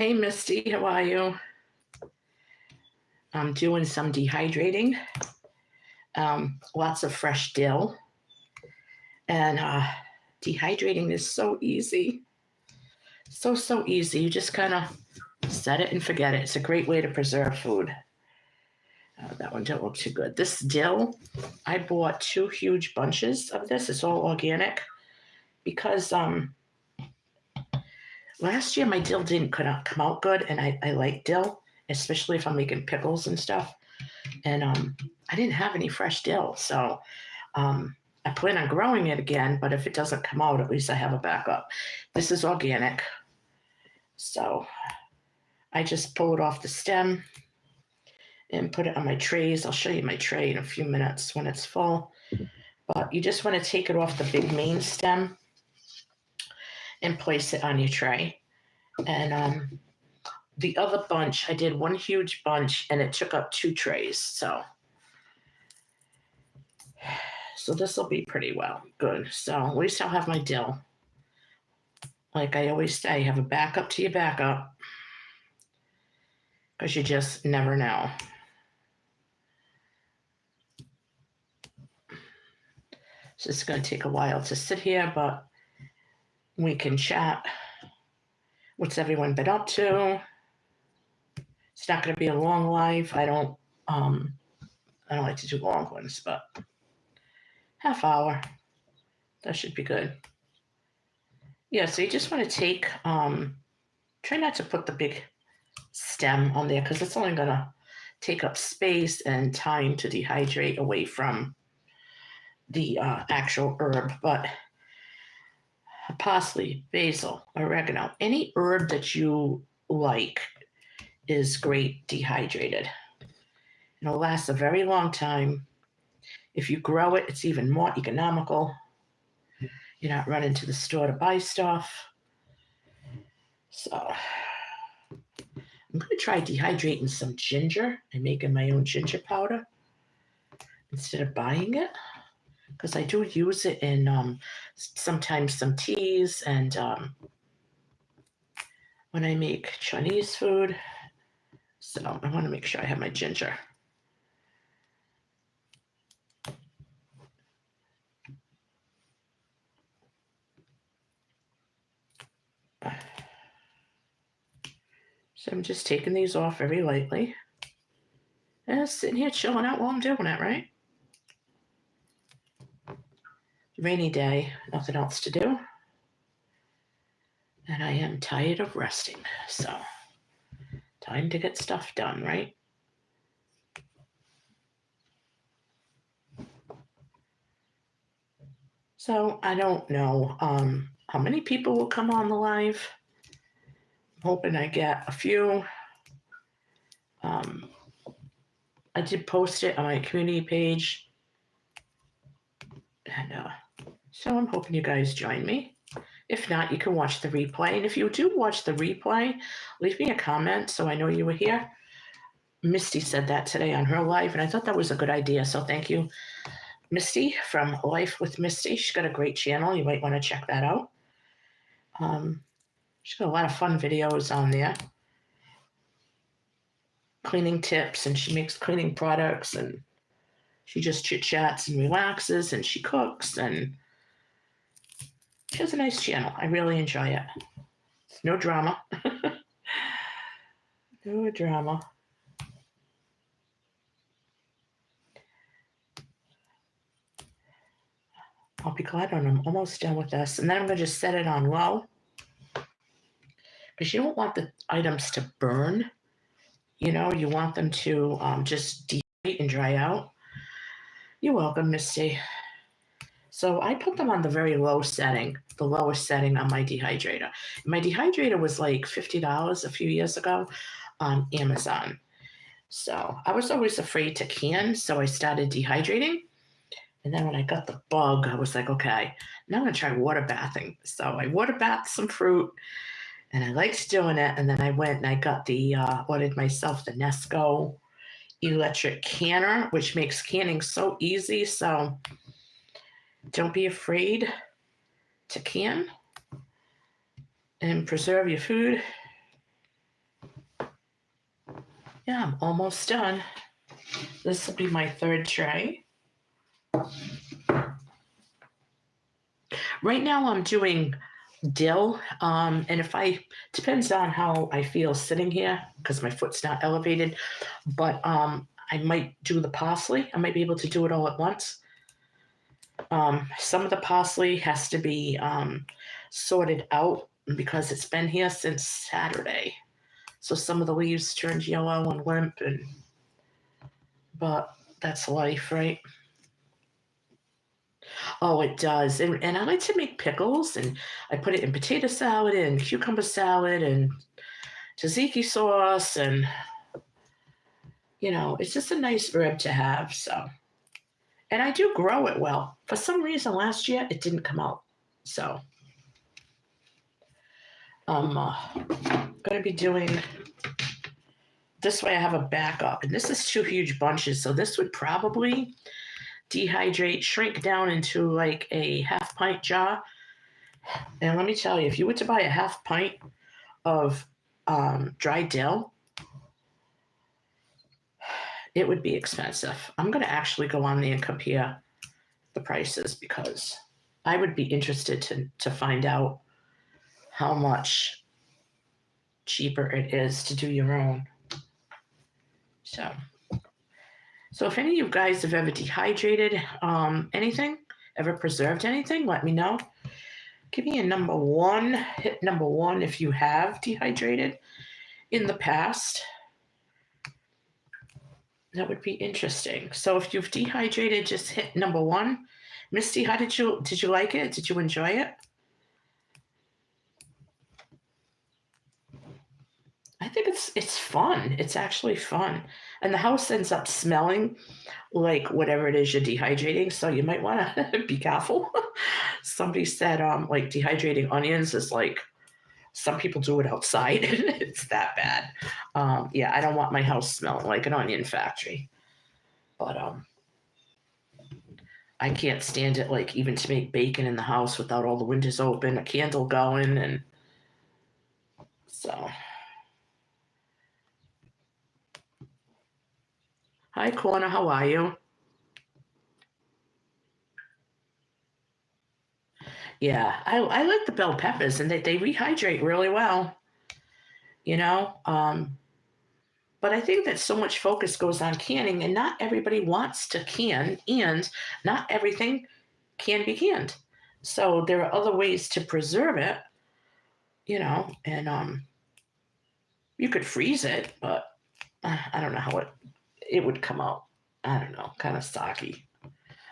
Hey, Misty, how are you? I'm doing some dehydrating, lots of fresh dill. And dehydrating is so easy. So easy. You just kind of set it and forget it. It's a great way to preserve food. That one don't look too good. This dill, I bought 2 huge bunches of this. It's all organic because last year my dill didn't come out good, and I like dill, especially if I'm making pickles and stuff. And I didn't have any fresh dill, so I plan on growing it again. But if it doesn't come out, at least I have a backup. This is organic, so I just pull it off the stem and put it on my trays. I'll show you my tray in a few minutes when it's full. But you just want to take it off the big main stem and place it on your tray. And the other bunch, I did 1 huge bunch, and it took up 2 trays. So this will be pretty well good. So at least I'll have my dill. Like I always say, have a backup to your backup, because you just never know. So it's going to take a while to sit here, but we can chat. What's everyone been up to? It's not going to be a long live. I don't like to do long ones, but half hour, that should be good. Yeah, so you just want to take, try not to put the big stem on there, because it's only going to take up space and time to dehydrate away from the actual herb. But parsley, basil, oregano, any herb that you like is great dehydrated. It'll last a very long time. If you grow it, it's even more economical. You're not running to the store to buy stuff. So I'm going to try dehydrating some ginger and making my own ginger powder instead of buying it, because I do use it in sometimes some teas and when I make Chinese food. So I want to make sure I have my ginger. So I'm just taking these off very lightly. And sitting here chilling out while I'm doing it, right? Rainy day, nothing else to do. And I am tired of resting. So time to get stuff done, right? So I don't know how many people will come on the live. I'm hoping I get a few. I did post it on my community page. And so I'm hoping you guys join me. If not, you can watch the replay. And if you do watch the replay, leave me a comment so I know you were here. Misty said that today on her live, and I thought that was a good idea. So thank you, Misty from Life with Misty. She's got a great channel. You might want to check that out. She's got a lot of fun videos on there. Cleaning tips, and she makes cleaning products, and she just chit-chats and relaxes, and she cooks, and she has a nice channel. I really enjoy it. No drama. No drama. I'll be glad when I'm almost done with this. And then I'm going to just set it on low, because you don't want the items to burn. You know, you want them to just dehydrate and dry out. You're welcome, Misty. So I put them on the very low setting, the lowest setting on my dehydrator. My dehydrator was like $50 a few years ago on Amazon. So I was always afraid to can, so I started dehydrating. And then when I got the bug, I was like, okay, now I'm going to try water bathing. So I water bathed some fruit, and I liked doing it. And then I went and I got ordered myself the Nesco electric canner, which makes canning so easy. So don't be afraid to can and preserve your food. Yeah, I'm almost done. This will be my third tray. Right now I'm doing dill, and depends on how I feel sitting here because my foot's not elevated, but I might do the parsley. I might be able to do it all at once. Some of the parsley has to be sorted out because it's been here since Saturday. So some of the leaves turned yellow and limp, but that's life, right? Oh, it does. And I like to make pickles, and I put it in potato salad and cucumber salad and tzatziki sauce, and it's just a nice herb to have. So, and I do grow it well. For some reason, last year it didn't come out. So, I'm going to be doing this way. I have a backup, and this is 2 huge bunches, so this would probably dehydrate, shrink down into like a half pint jar. And let me tell you, if you were to buy a half pint of dry dill, it would be expensive. I'm going to actually go on there and compare the prices because I would be interested to find out how much cheaper it is to do your own. So if any of you guys have ever dehydrated anything, ever preserved anything, let me know. Give me a number one. Hit number one if you have dehydrated in the past. That would be interesting. So if you've dehydrated, just hit number one. Misty, how did you like it? Did you enjoy it? I think it's fun. It's actually fun. And the house ends up smelling like whatever it is you're dehydrating. So you might want to be careful. Somebody said like dehydrating onions is like some people do it outside. It's that bad. Yeah, I don't want my house smelling like an onion factory. But I can't stand it like even to make bacon in the house without all the windows open, a candle going, and so. Hi, Corner. How are you? Yeah, I like the bell peppers, and they rehydrate really well. You know, but I think that so much focus goes on canning, and not everybody wants to can, and not everything can be canned. So there are other ways to preserve it. And you could freeze it, but I don't know how it would come out. I don't know, kind of soggy.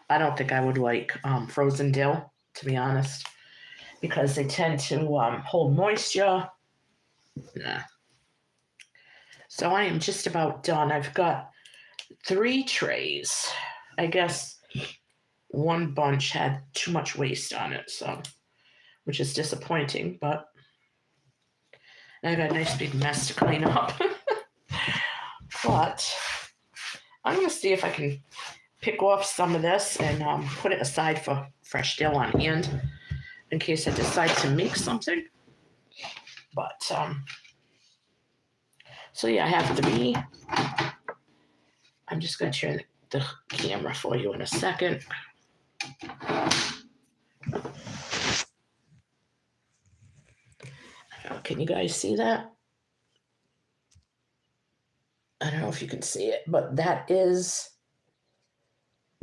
I don't think I would like frozen dill, to be honest, because they tend to hold moisture. Nah. So I am just about done. I've got 3 trays. I guess one bunch had too much waste on it, so which is disappointing, but I got a nice big mess to clean up. But I'm going to see if I can pick off some of this and put it aside for fresh dill on hand in case I decide to make something. But so yeah, I have 3. I'm just going to turn the camera for you in a second. Can you guys see that? I don't know if you can see it, but that is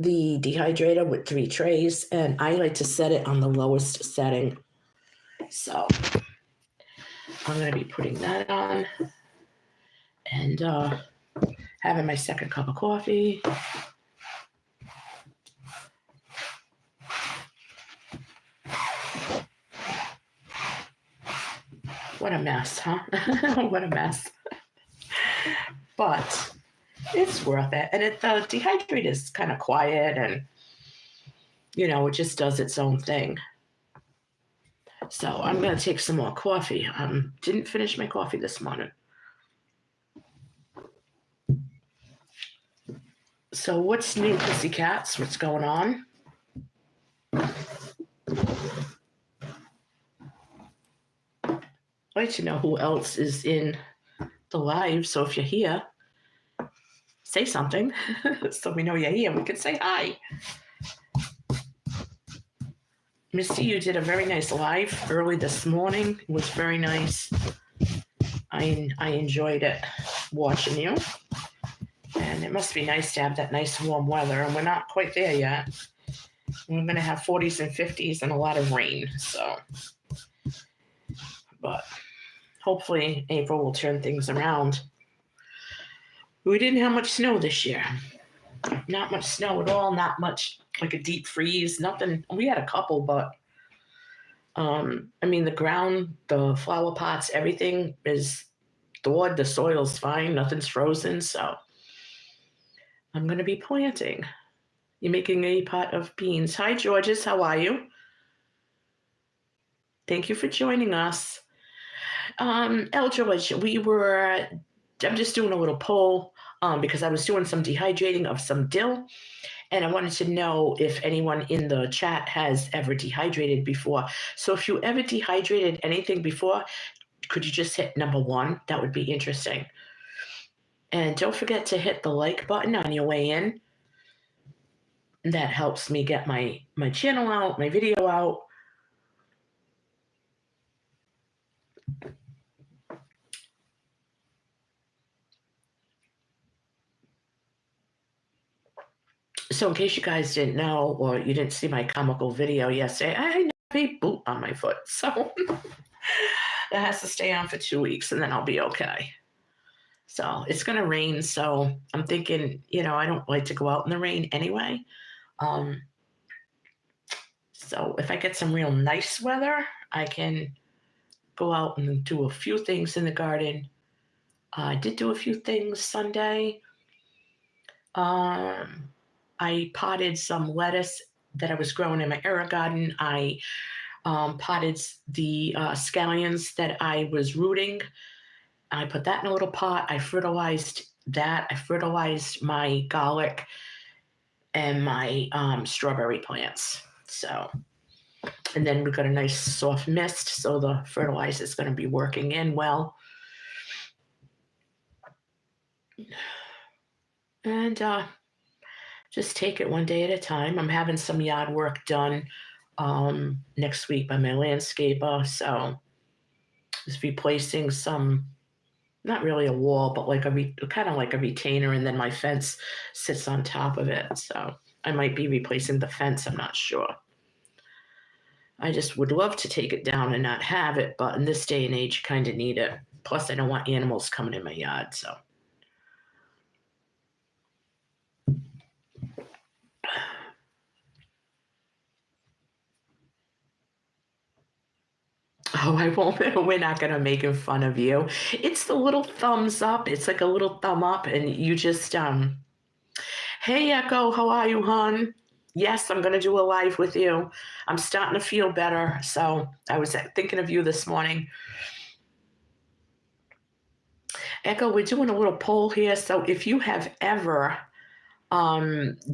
the dehydrator with 3 trays, and I like to set it on the lowest setting. So I'm going to be putting that on and having my second cup of coffee. What a mess, huh? What a mess. But it's worth it. And the dehydrator is kind of quiet and, it just does its own thing. So I'm going to take some more coffee. Didn't finish my coffee this morning. So what's new, pussycats? What's going on? I'd like to know who else is in the live. So if you're here, say something so we know you're here. We can say hi. Misty, you did a very nice live early this morning. It was very nice. I enjoyed it watching you. And it must be nice to have that nice warm weather. And we're not quite there yet. We're going to have 40s and 50s and a lot of rain. So, but hopefully April will turn things around. We didn't have much snow this year. Not much snow at all. Not much, like a deep freeze. Nothing. We had a couple, but I mean, the ground, the flower pots, everything is thawed. The soil's fine. Nothing's frozen. So I'm going to be planting. You're making a pot of beans. Hi, Georges. How are you? Thank you for joining us. George, I'm just doing a little poll because I was doing some dehydrating of some dill. And I wanted to know if anyone in the chat has ever dehydrated before. So if you ever dehydrated anything before, could you just hit number 1? That would be interesting. And don't forget to hit the like button on your way in. That helps me get my channel out, my video out. So in case you guys didn't know or you didn't see my comical video yesterday, I have a boot on my foot. So that has to stay on for 2 weeks and then I'll be okay. So it's going to rain. So I'm thinking, I don't like to go out in the rain anyway. So if I get some real nice weather, I can go out and do a few things in the garden. I did do a few things Sunday. I potted some lettuce that I was growing in my herb garden. I potted the scallions that I was rooting. I put that in a little pot. I fertilized that. I fertilized my garlic and my strawberry plants. So, and then we got a nice soft mist, so the fertilizer is going to be working in well. And just take it one day at a time. I'm having some yard work done next week by my landscaper. So just replacing some, not really a wall, but like kind of like a retainer, and then my fence sits on top of it. So I might be replacing the fence. I'm not sure. I just would love to take it down and not have it, but in this day and age, you kind of need it. Plus, I don't want animals coming in my yard, so. Oh, I won't. We're not going to make fun of you. It's the little thumbs up. It's like a little thumb up, and you just, hey, Echo, how are you, hon? Yes, I'm going to do a live with you. I'm starting to feel better, so I was thinking of you this morning. Echo, we're doing a little poll here, so if you have ever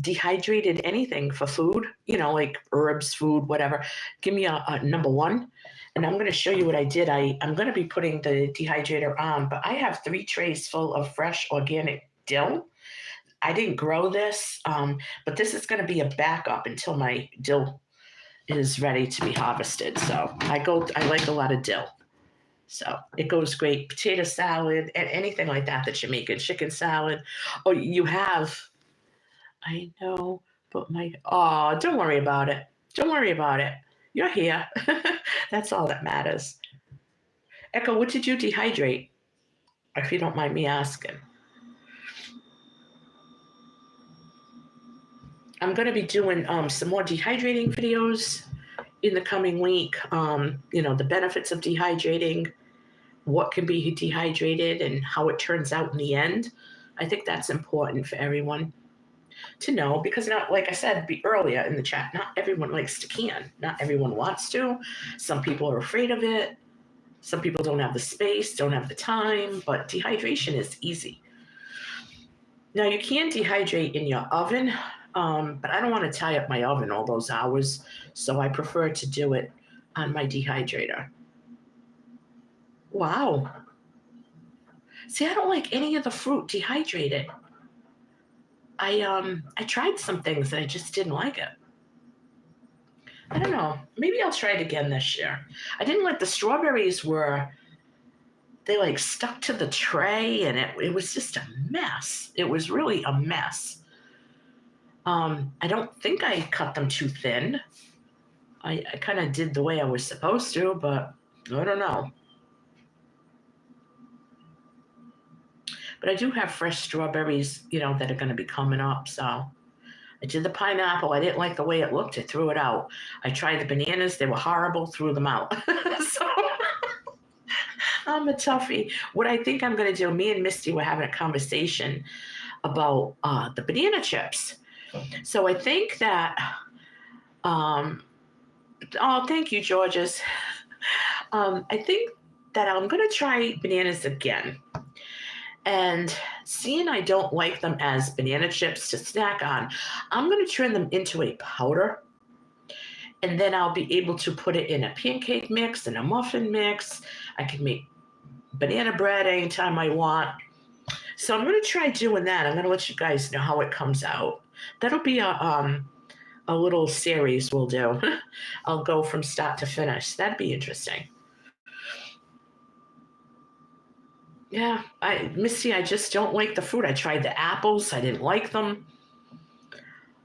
dehydrated anything for food, like herbs, food, whatever, give me a number 1. And I'm going to show you what I did. I'm going to be putting the dehydrator on, but I have 3 trays full of fresh organic dill. I didn't grow this, but this is going to be a backup until my dill is ready to be harvested. So I like a lot of dill. So it goes great. Potato salad and anything like that you're making. Chicken salad. Oh, you have. I know, but don't worry about it. Don't worry about it. You're here. That's all that matters. Echo, what did you dehydrate? If you don't mind me asking. I'm going to be doing some more dehydrating videos in the coming week. The benefits of dehydrating, what can be dehydrated, and how it turns out in the end. I think that's important for everyone to know, because like I said earlier in the chat, not everyone likes to can. Not everyone wants to. Some people are afraid of it. Some people don't have the space, don't have the time, but dehydration is easy. Now, you can dehydrate in your oven, but I don't want to tie up my oven all those hours, so I prefer to do it on my dehydrator. Wow. See, I don't like any of the fruit dehydrated. I tried some things and I just didn't like it. I don't know. Maybe I'll try it again this year. I didn't like the strawberries were they like stuck to the tray and it was just a mess. It was really a mess. I don't think I cut them too thin. I kind of did the way I was supposed to, but I don't know. But I do have fresh strawberries, that are going to be coming up. So I did the pineapple. I didn't like the way it looked. I threw it out. I tried the bananas. They were horrible. Threw them out. So I'm a toughie. What I think I'm going to do, me and Misty were having a conversation about the banana chips. So I think that, oh, thank you, Georges. I think that I'm going to try bananas again. And seeing I don't like them as banana chips to snack on, I'm going to turn them into a powder. And then I'll be able to put it in a pancake mix and a muffin mix. I can make banana bread anytime I want. So I'm going to try doing that. I'm going to let you guys know how it comes out. That'll be a little series we'll do. I'll go from start to finish. That'd be interesting. Yeah, Misty, I just don't like the fruit. I tried the apples. I didn't like them.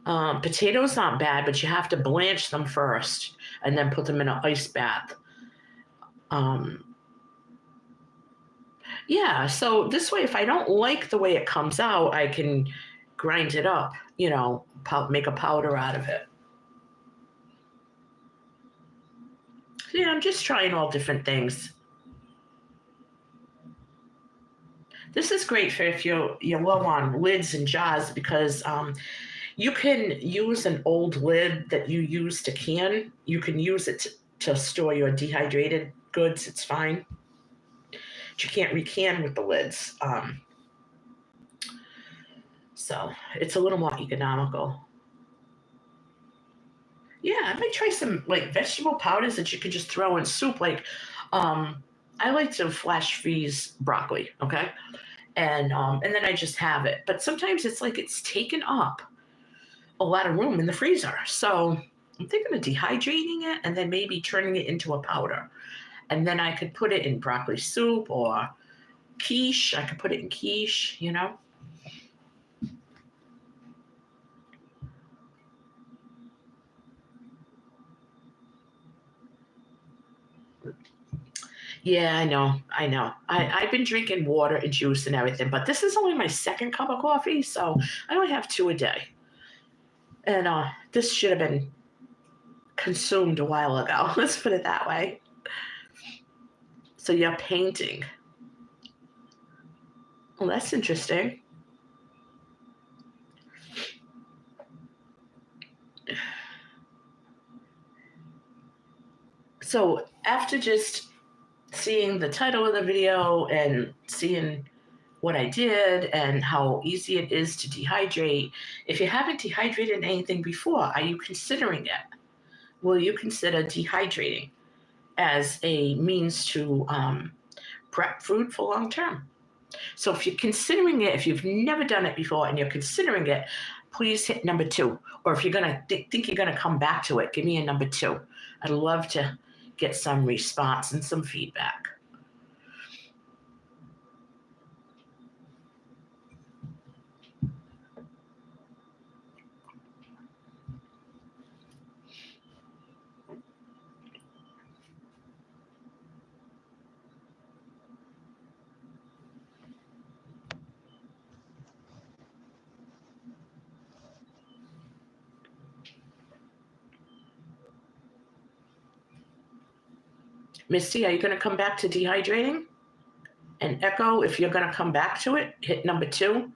Potatoes not bad, but you have to blanch them first and then put them in an ice bath. Yeah, so this way, if I don't like the way it comes out, I can grind it up, make a powder out of it. Yeah, I'm just trying all different things. This is great for if you're low on lids and jars because you can use an old lid that you use to can. You can use it to store your dehydrated goods. It's fine. But you can't recan with the lids. So it's a little more economical. Yeah, I might try some like vegetable powders that you can just throw in soup. Like, I like to flash freeze broccoli. Okay, and then I just have it. But sometimes it's like it's taken up a lot of room in the freezer. So I'm thinking of dehydrating it and then maybe turning it into a powder. And then I could put it in broccoli soup or quiche. I could put it in quiche. Yeah, I know. I know. I've been drinking water and juice and everything, but this is only my second cup of coffee, so I only have 2 a day. And this should have been consumed a while ago. Let's put it that way. So you're painting. Well, that's interesting. So after just seeing the title of the video and seeing what I did and how easy it is to dehydrate, if you haven't dehydrated anything before, are you considering it? Will you consider dehydrating as a means to prep food for long term? So if you're considering it, if you've never done it before and you're considering it, please hit number 2. Or if you're gonna think you're gonna come back to it, give me a number 2. I'd love to get some response and some feedback. Misty, are you going to come back to dehydrating? And Echo, if you're going to come back to it, hit number 2.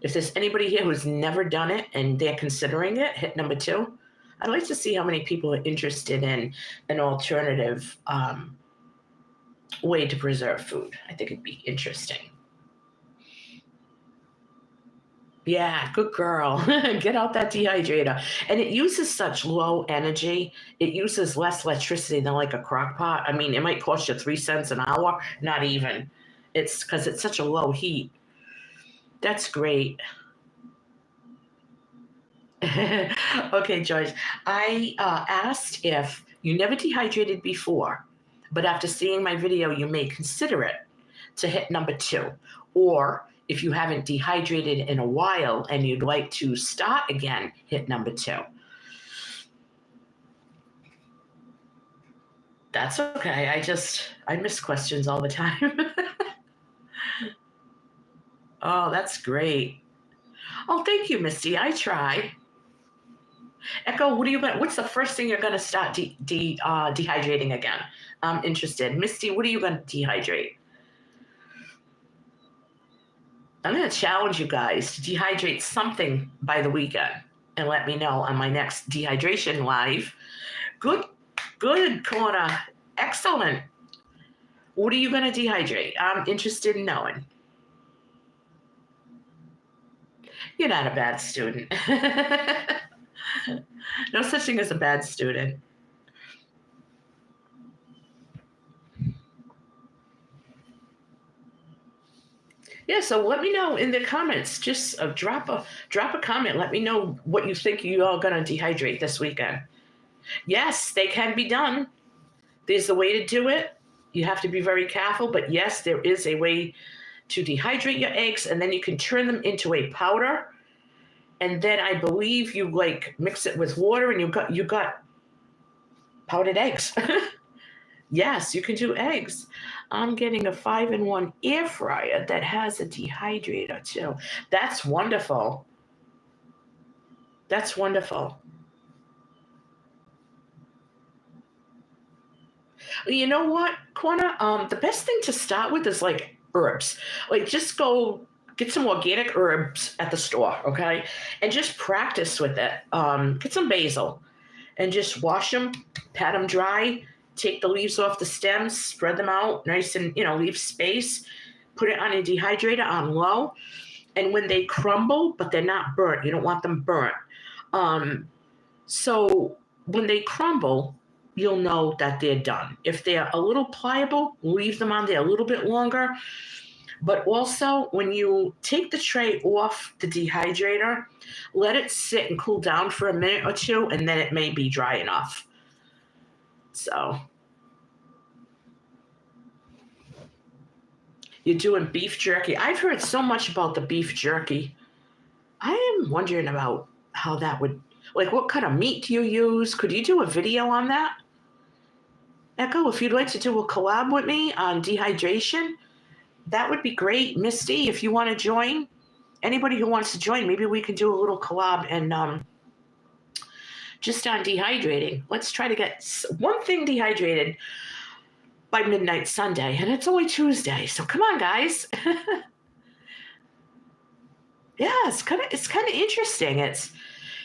If there's anybody here who's never done it and they're considering it, hit number 2. I'd like to see how many people are interested in an alternative way to preserve food. I think it'd be interesting. Yeah, good girl. Get out that dehydrator. And it uses such low energy. It uses less electricity than like a crock pot. I mean, it might cost you 3 cents an hour, not even. It's because it's such a low heat. That's great. Okay, George. I asked if you never dehydrated before, but after seeing my video, you may consider it to hit number 2. Or if you haven't dehydrated in a while and you'd like to start again, hit number 2. That's okay. I miss questions all the time. Oh, that's great. Oh, thank you, Misty. I try. Echo, what's the first thing you're going to start dehydrating again? I'm interested. Misty, what are you going to dehydrate? I'm going to challenge you guys to dehydrate something by the weekend and let me know on my next dehydration live. Good, good, Corner. Excellent. What are you going to dehydrate? I'm interested in knowing. You're not a bad student. No such thing as a bad student. Yeah, so let me know in the comments. Just drop a comment. Let me know what you think you are going to dehydrate this weekend. Yes, they can be done. There's a way to do it. You have to be very careful, but yes, there is a way to dehydrate your eggs, and then you can turn them into a powder. And then I believe you mix it with water, and you got powdered eggs. Yes, you can do eggs. I'm getting a 5-in-1 air fryer that has a dehydrator too. That's wonderful. That's wonderful. You know what, Corner? The best thing to start with is herbs. Just go get some organic herbs at the store, okay? And just practice with it. Get some basil and just wash them, pat them dry, take the leaves off the stems, spread them out nice and, leave space, put it on a dehydrator on low. And when they crumble, but they're not burnt, you don't want them burnt. So when they crumble, you'll know that they're done. If they're a little pliable, leave them on there a little bit longer. But also, when you take the tray off the dehydrator, let it sit and cool down for a minute or two, and then it may be dry enough. So, you're doing beef jerky. I've heard so much about the beef jerky. I am wondering about how that would, what kind of meat do you use? Could you do a video on that? Echo, if you'd like to do a collab with me on dehydration, that would be great. Misty, if you want to join, anybody who wants to join, maybe we can do a little collab and just on dehydrating. Let's try to get one thing dehydrated by midnight Sunday, and it's only Tuesday, so come on, guys. Yeah, it's kind of interesting. It's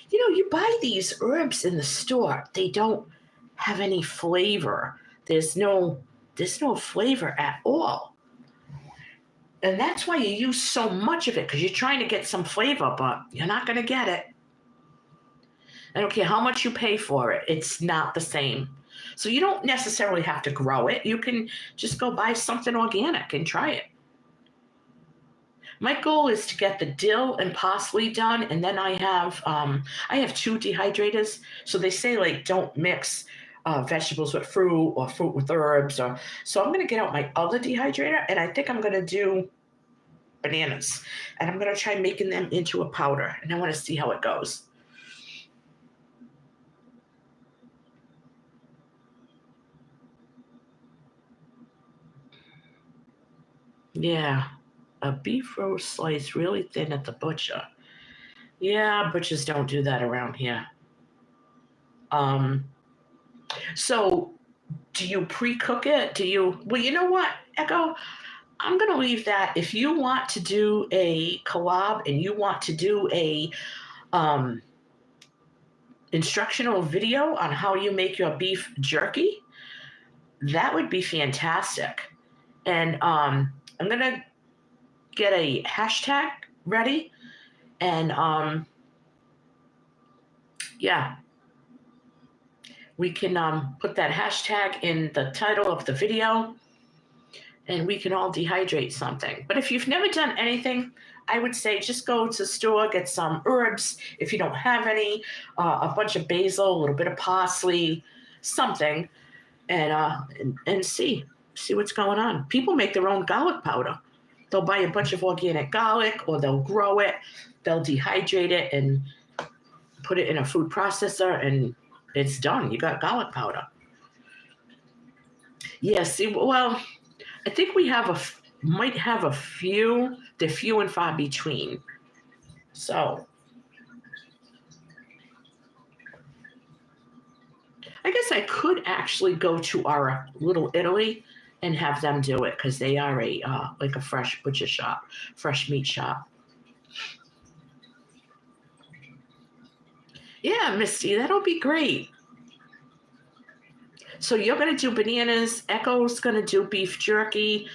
you buy these herbs in the store, they don't have any flavor. There's no flavor at all. And that's why you use so much of it, because you're trying to get some flavor, but you're not going to get it. I don't care how much you pay for it, it's not the same. So you don't necessarily have to grow it. You can just go buy something organic and try it. My goal is to get the dill and parsley done, and then I have 2 dehydrators. So they say don't mix vegetables with fruit or fruit with herbs. So I'm going to get out my other dehydrator, and I think I'm going to do bananas, and I'm going to try making them into a powder, and I want to see how it goes. Yeah, a beef roast sliced really thin at the butcher. Yeah, butchers don't do that around here. So do you pre-cook it? Well, you know what, Echo? I'm going to leave that. If you want to do a collab and you want to do a instructional video on how you make your beef jerky, that would be fantastic. And I'm going to get a hashtag ready. And yeah, we can put that hashtag in the title of the video. and we can all dehydrate something. But if you've never done anything, I would say just go to the store, get some herbs if you don't have any, a bunch of basil, a little bit of parsley, something, and see what's going on. People make their own garlic powder. They'll buy a bunch of organic garlic, or they'll grow it, they'll dehydrate it and put it in a food processor, and it's done. You got garlic powder. Yeah, see, well, I think we might have a few. They're few and far between. So I guess I could actually go to our Little Italy and have them do it, because they are like a fresh butcher shop, fresh meat shop. Yeah, Misty, that'll be great. So you're going to do bananas. Echo's going to do beef jerky.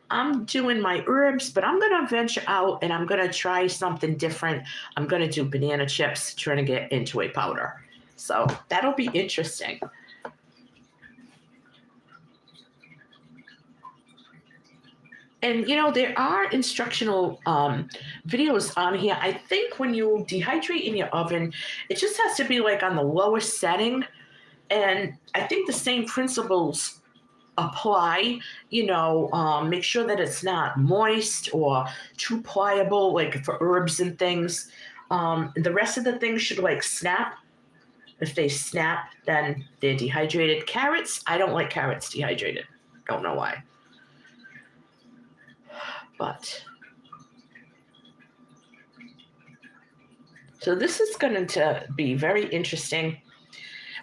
I'm doing my herbs, but I'm going to venture out and I'm going to try something different. I'm going to do banana chips, trying to get into a powder. So that'll be interesting. And, there are instructional videos on here. I think when you dehydrate in your oven, it just has to be like on the lowest setting. And I think the same principles apply. Make sure that it's not moist or too pliable, like for herbs and things. The rest of the things should like snap. If they snap, then they're dehydrated. Carrots, I don't like carrots dehydrated. Don't know why. But so this is going to be very interesting.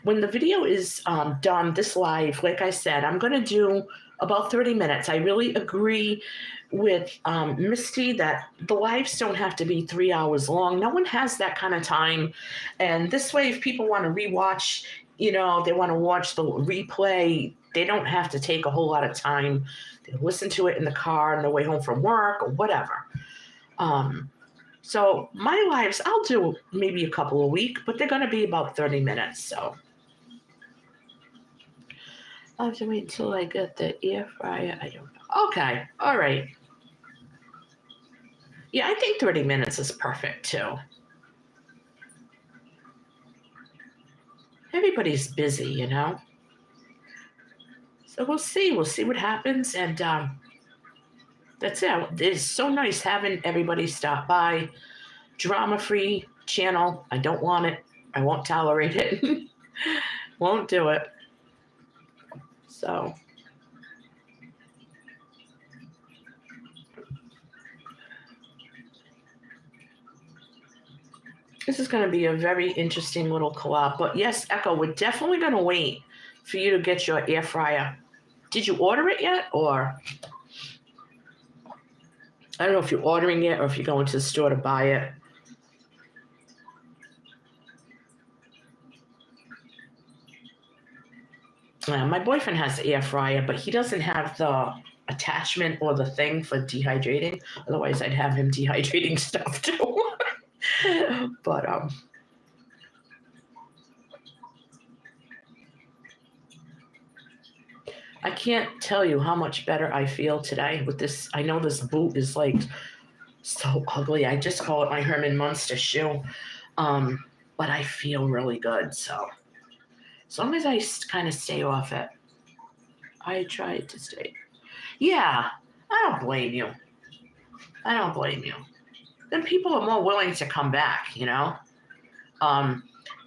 When the video is done, this live, like I said, I'm going to do about 30 minutes. I really agree with Misty that the lives don't have to be 3 hours long. No one has that kind of time. And this way, if people want to rewatch, they want to watch the replay, they don't have to take a whole lot of time. They listen to it in the car on their way home from work or whatever. So my lives, I'll do maybe a couple a week, but they're going to be about 30 minutes. So I'll have to wait until I get the air fryer. I don't know. Okay. All right. Yeah, I think 30 minutes is perfect too. Everybody's busy, So we'll see. We'll see what happens. And that's it. It's so nice having everybody stop by. Drama-free channel. I don't want it. I won't tolerate it. Won't do it. So this is going to be a very interesting little collab. But yes, Echo, we're definitely going to wait for you to get your air fryer. Did you order it yet? Or I don't know if you're ordering it or if you're going to the store to buy it. My boyfriend has the air fryer, but he doesn't have the attachment or the thing for dehydrating. Otherwise, I'd have him dehydrating stuff too. But I can't tell you how much better I feel today with this. I know this boot is like so ugly. I just call it my Herman Munster shoe. But I feel really good. So as long as I kind of stay off it, I try to stay. Yeah, I don't blame you. I don't blame you. Then people are more willing to come back,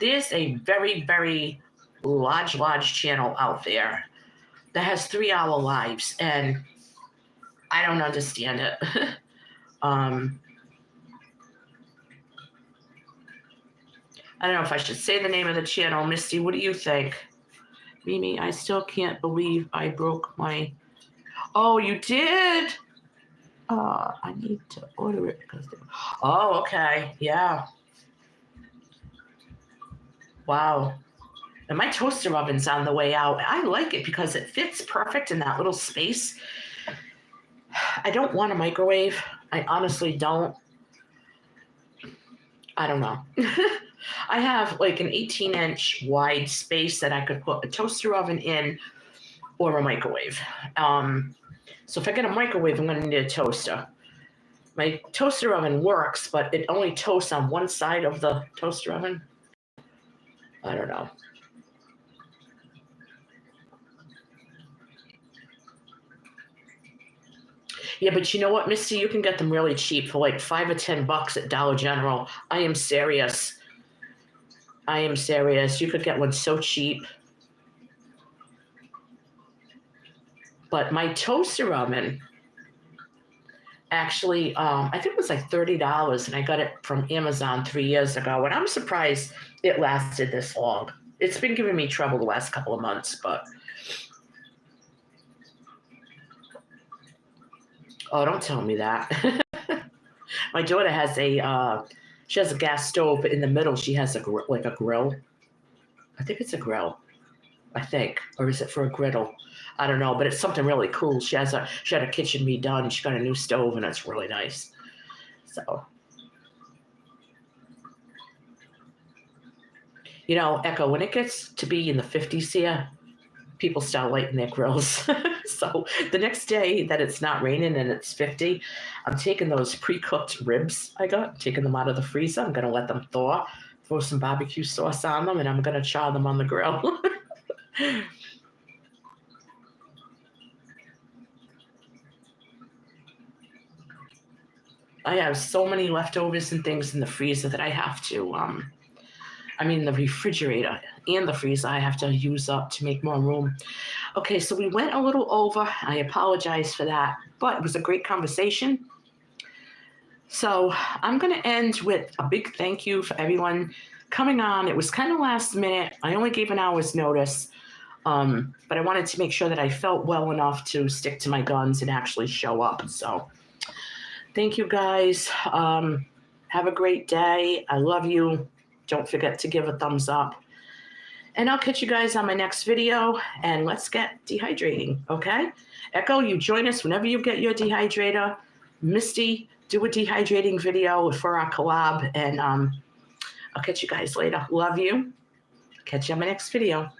There's a very, very large channel out there that has 3-hour lives, and I don't understand it. I don't know if I should say the name of the channel. Misty, what do you think? Mimi, I still can't believe I broke my... Oh, you did? I need to order it because... Oh, okay. Yeah. Wow. And my toaster oven's on the way out. I like it because it fits perfect in that little space. I don't want a microwave. I honestly don't. I don't know. I have like an 18-inch wide space that I could put a toaster oven in or a microwave. So if I get a microwave, I'm going to need a toaster. My toaster oven works, but it only toasts on one side of the toaster oven. I don't know. Yeah, but you know what, Misty? You can get them really cheap for like $5 or $10 at Dollar General. I am serious. I am serious. You could get one so cheap. But my toaster oven, actually, I think it was like $30, and I got it from Amazon 3 years ago. And I'm surprised it lasted this long. It's been giving me trouble the last couple of months, but oh, don't tell me that. My daughter has she has a gas stove, but in the middle she has a grill. I think it's a grill. I think, or is it for a griddle? I don't know, but it's something really cool. She had a kitchen redone. She got a new stove, and it's really nice. So, you know, Echo, when it gets to be in the 50s here, people start lighting their grills. So the next day that it's not raining and it's 50, I'm taking those pre-cooked ribs I got, taking them out of the freezer. I'm going to let them thaw, throw some barbecue sauce on them, and I'm going to char them on the grill. I have so many leftovers and things in the freezer that I have to, the refrigerator and the freezer I have to use up to make more room. Okay, so we went a little over. I apologize for that, but it was a great conversation. So I'm going to end with a big thank you for everyone coming on. It was kind of last minute. I only gave an hour's notice, but I wanted to make sure that I felt well enough to stick to my guns and actually show up. So thank you, guys. Have a great day. I love you. Don't forget to give a thumbs up. And I'll catch you guys on my next video, and let's get dehydrating, okay? Echo, you join us whenever you get your dehydrator. Misty, do a dehydrating video for our collab, and I'll catch you guys later. Love you. Catch you on my next video.